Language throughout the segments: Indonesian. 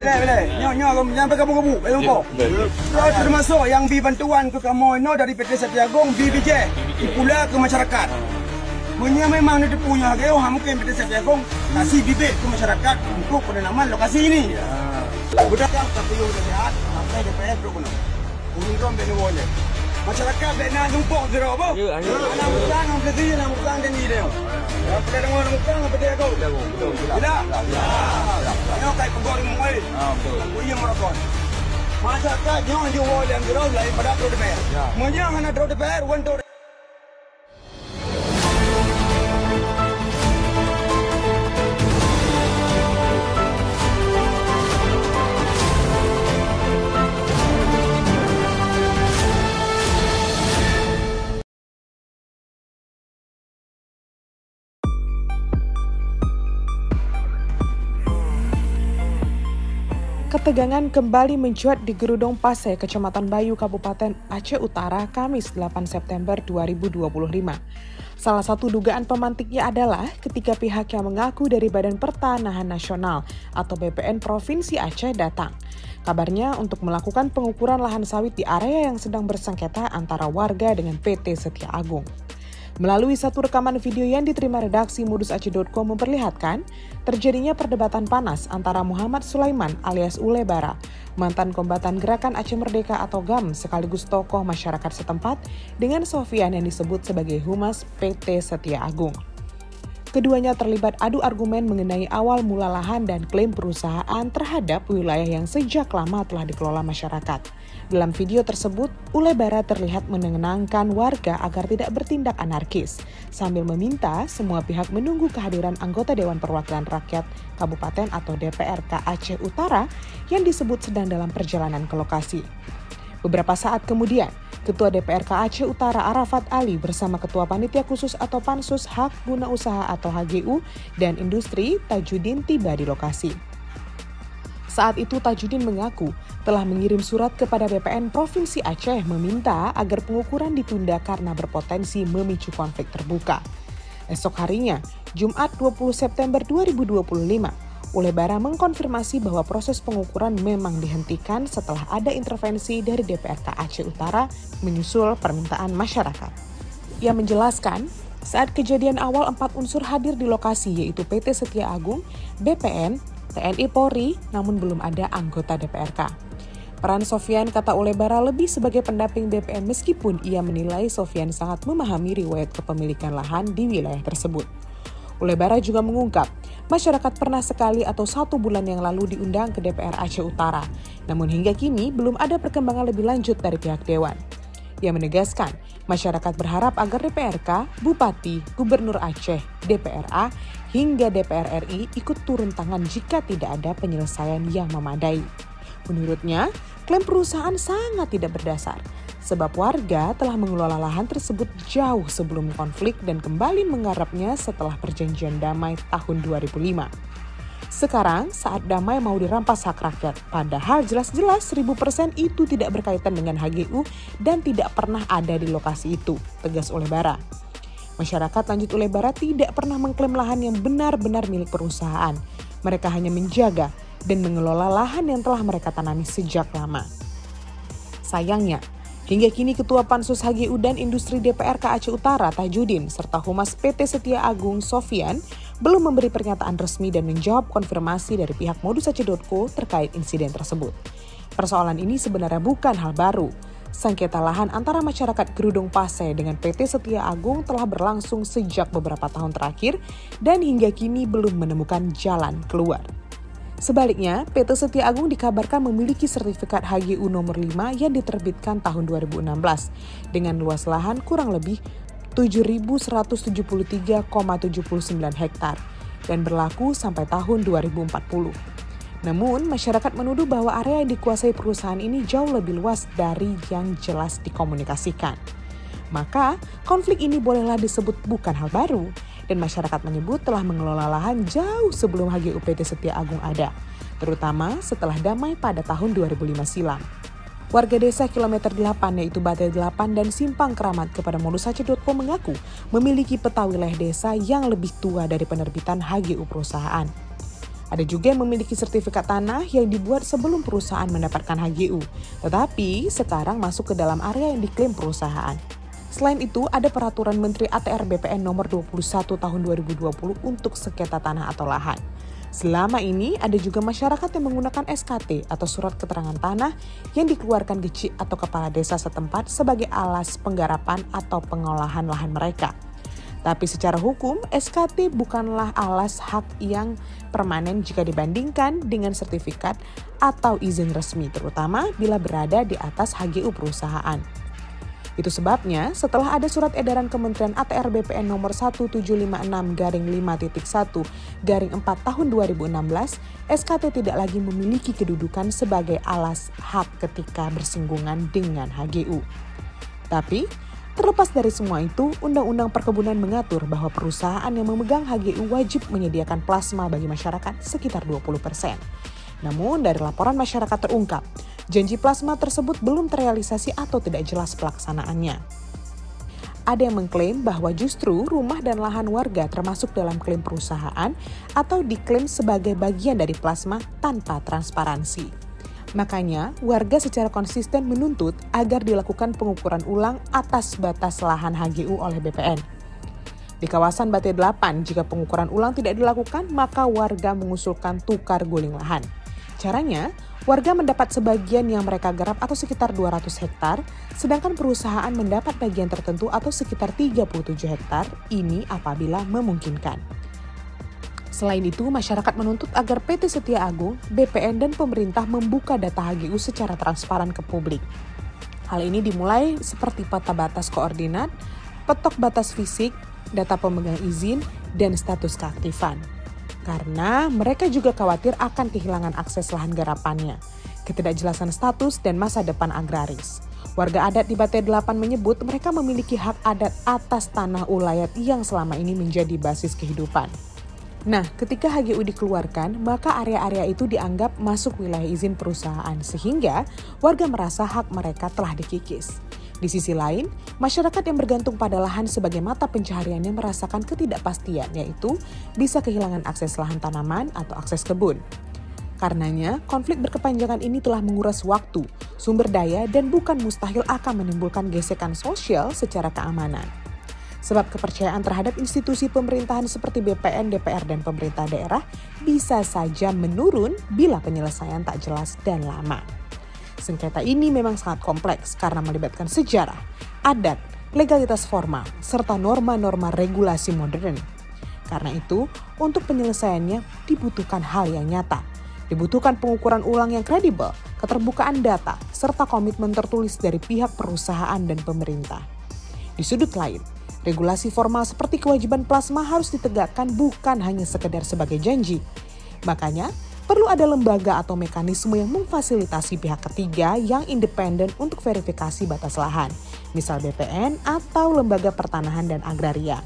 Boleh. Nyo sampai kamu-kamu. Termasuk yang bi bantuan ke kamu ini dari PT Setiagung, BBJ, pula ke masyarakat. Punya memang dia punya harga, mungkin PT Setiagung kasih bibit ke masyarakat untuk penanaman lokasi ini. Sudah tapi sudah sehat, sampai DPR dulu kena. Urung benda boleh. Masyarakat benda numpuk zero apa? Anak mutang, anak mutang dan ni dia. Pada dengan mutang apa dia kau? Betul. Tidak. Nyo kai pegor mulai. Betul. Kuya merakon. Masyarakat nyo boleh yang zero lain pada DPR. Monya hana DPR untuk Ketegangan kembali mencuat di Gerudong Pase, Kecamatan Bayu, Kabupaten Aceh Utara, Kamis 8 September 2025. Salah satu dugaan pemantiknya adalah ketika pihak yang mengaku dari Badan Pertanahan Nasional atau BPN Provinsi Aceh datang. Kabarnya untuk melakukan pengukuran lahan sawit di area yang sedang bersengketa antara warga dengan PT Setia Agung. Melalui satu rekaman video yang diterima redaksi modusaceh.com memperlihatkan terjadinya perdebatan panas antara Muhammad Sulaiman alias Ule Bara, mantan kombatan Gerakan Aceh Merdeka atau GAM sekaligus tokoh masyarakat setempat, dengan Sofian yang disebut sebagai Humas PT Setia Agung. Keduanya terlibat adu argumen mengenai awal mula lahan dan klaim perusahaan terhadap wilayah yang sejak lama telah dikelola masyarakat. Dalam video tersebut, Ule Bara terlihat menenangkan warga agar tidak bertindak anarkis, sambil meminta semua pihak menunggu kehadiran anggota Dewan Perwakilan Rakyat Kabupaten atau DPRK Aceh Utara yang disebut sedang dalam perjalanan ke lokasi. Beberapa saat kemudian, Ketua DPRK Aceh Utara Arafat Ali bersama Ketua Panitia Khusus atau Pansus Hak Guna Usaha atau HGU dan Industri Tajudin tiba di lokasi. Saat itu Tajudin mengaku telah mengirim surat kepada BPN Provinsi Aceh meminta agar pengukuran ditunda karena berpotensi memicu konflik terbuka. Esok harinya, Jumat 20 September 2025, Ule Bara mengkonfirmasi bahwa proses pengukuran memang dihentikan setelah ada intervensi dari DPRK Aceh Utara menyusul permintaan masyarakat. Ia menjelaskan, saat kejadian awal 4 unsur hadir di lokasi yaitu PT Setia Agung, BPN, TNI Polri, namun belum ada anggota DPRK. Peran Sofian, kata Ule Bara, lebih sebagai pendamping BPN meskipun ia menilai Sofian sangat memahami riwayat kepemilikan lahan di wilayah tersebut. Ule Bara juga mengungkap, masyarakat pernah sekali atau 1 bulan yang lalu diundang ke DPR Aceh Utara, namun hingga kini belum ada perkembangan lebih lanjut dari pihak Dewan. Ia menegaskan, masyarakat berharap agar DPRK, Bupati, Gubernur Aceh, DPRA, hingga DPR RI ikut turun tangan jika tidak ada penyelesaian yang memadai. Menurutnya, klaim perusahaan sangat tidak berdasar, sebab warga telah mengelola lahan tersebut jauh sebelum konflik dan kembali menggarapnya setelah perjanjian damai tahun 2005. Sekarang saat damai mau dirampas hak rakyat, padahal jelas-jelas 1000% itu tidak berkaitan dengan HGU dan tidak pernah ada di lokasi itu, tegas Ule Bara. Masyarakat, lanjut Ule Bara, tidak pernah mengklaim lahan yang benar-benar milik perusahaan. Mereka hanya menjaga dan mengelola lahan yang telah mereka tanami sejak lama. Sayangnya, hingga kini Ketua Pansus HGU dan Industri DPRK Aceh Utara Tajudin serta Humas PT Setia Agung Sofian belum memberi pernyataan resmi dan menjawab konfirmasi dari pihak modusaceh.co terkait insiden tersebut. Persoalan ini sebenarnya bukan hal baru. Sengketa lahan antara masyarakat Gerudong Pase dengan PT Setia Agung telah berlangsung sejak beberapa tahun terakhir dan hingga kini belum menemukan jalan keluar. Sebaliknya, PT Setia Agung dikabarkan memiliki sertifikat HGU nomor 5 yang diterbitkan tahun 2016 dengan luas lahan kurang lebih 7.173,79 hektar dan berlaku sampai tahun 2040. Namun, masyarakat menuduh bahwa area yang dikuasai perusahaan ini jauh lebih luas dari yang jelas dikomunikasikan. Maka, konflik ini bolehlah disebut bukan hal baru. Dan masyarakat menyebut telah mengelola lahan jauh sebelum HGU PT Setia Agung ada, terutama setelah damai pada tahun 2005 silam. Warga desa kilometer 8 yaitu Batai 8 dan Simpang Keramat kepada modusaceh.co mengaku memiliki peta wilayah desa yang lebih tua dari penerbitan HGU perusahaan. Ada juga yang memiliki sertifikat tanah yang dibuat sebelum perusahaan mendapatkan HGU, tetapi sekarang masuk ke dalam area yang diklaim perusahaan. Selain itu, ada Peraturan Menteri ATR BPN Nomor 21 Tahun 2020 untuk sengketa tanah atau lahan. Selama ini, ada juga masyarakat yang menggunakan SKT atau Surat Keterangan Tanah yang dikeluarkan GC atau Kepala Desa setempat sebagai alas penggarapan atau pengolahan lahan mereka. Tapi secara hukum, SKT bukanlah alas hak yang permanen jika dibandingkan dengan sertifikat atau izin resmi, terutama bila berada di atas HGU perusahaan. Itu sebabnya setelah ada surat edaran Kementerian ATR BPN nomor 1756-5.1-4 tahun 2016, SKT tidak lagi memiliki kedudukan sebagai alas hak ketika bersinggungan dengan HGU. Tapi, terlepas dari semua itu, Undang-Undang Perkebunan mengatur bahwa perusahaan yang memegang HGU wajib menyediakan plasma bagi masyarakat sekitar 20%. Namun, dari laporan masyarakat terungkap, janji plasma tersebut belum terrealisasi atau tidak jelas pelaksanaannya. Ada yang mengklaim bahwa justru rumah dan lahan warga termasuk dalam klaim perusahaan atau diklaim sebagai bagian dari plasma tanpa transparansi. Makanya, warga secara konsisten menuntut agar dilakukan pengukuran ulang atas batas lahan HGU oleh BPN. Di kawasan Bate 8, jika pengukuran ulang tidak dilakukan, maka warga mengusulkan tukar guling lahan. Caranya, warga mendapat sebagian yang mereka garap atau sekitar 200 hektar, sedangkan perusahaan mendapat bagian tertentu atau sekitar 37 hektar, ini apabila memungkinkan. Selain itu, masyarakat menuntut agar PT Setia Agung, BPN, dan pemerintah membuka data HGU secara transparan ke publik. Hal ini dimulai seperti peta batas koordinat, petok batas fisik, data pemegang izin, dan status keaktifan. Karena mereka juga khawatir akan kehilangan akses lahan garapannya, ketidakjelasan status, dan masa depan agraris. Warga adat di Bate 8 menyebut mereka memiliki hak adat atas tanah ulayat yang selama ini menjadi basis kehidupan. Nah, ketika HGU dikeluarkan, maka area-area itu dianggap masuk wilayah izin perusahaan, sehingga warga merasa hak mereka telah dikikis. Di sisi lain, masyarakat yang bergantung pada lahan sebagai mata pencahariannya merasakan ketidakpastian, yaitu bisa kehilangan akses lahan tanaman atau akses kebun. Karenanya, konflik berkepanjangan ini telah menguras waktu, sumber daya, dan bukan mustahil akan menimbulkan gesekan sosial secara keamanan. Sebab kepercayaan terhadap institusi pemerintahan seperti BPN, DPR, dan pemerintah daerah bisa saja menurun bila penyelesaian tak jelas dan lama. Sengketa ini memang sangat kompleks karena melibatkan sejarah, adat, legalitas formal, serta norma-norma regulasi modern. Karena itu, untuk penyelesaiannya dibutuhkan hal yang nyata. Dibutuhkan pengukuran ulang yang kredibel, keterbukaan data, serta komitmen tertulis dari pihak perusahaan dan pemerintah. Di sudut lain, regulasi formal seperti kewajiban plasma harus ditegakkan bukan hanya sekedar sebagai janji. Makanya, perlu ada lembaga atau mekanisme yang memfasilitasi pihak ketiga yang independen untuk verifikasi batas lahan, misal BPN atau Lembaga Pertanahan dan Agraria.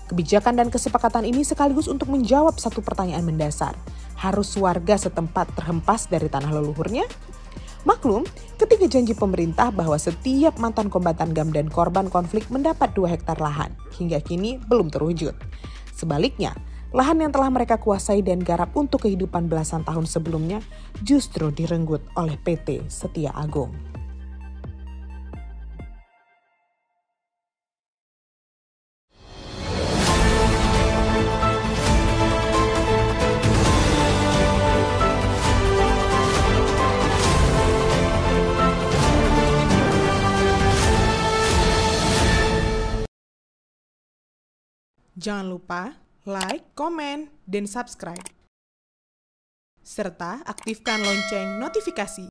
Kebijakan dan kesepakatan ini sekaligus untuk menjawab satu pertanyaan mendasar. Harus warga setempat terhempas dari tanah leluhurnya? Maklum, ketika janji pemerintah bahwa setiap mantan kombatan GAM dan korban konflik mendapat 2 hektar lahan, hingga kini belum terwujud. Sebaliknya, lahan yang telah mereka kuasai dan garap untuk kehidupan belasan tahun sebelumnya justru direnggut oleh PT Setia Agung. Jangan lupa like, komen, dan subscribe. Serta aktifkan lonceng notifikasi.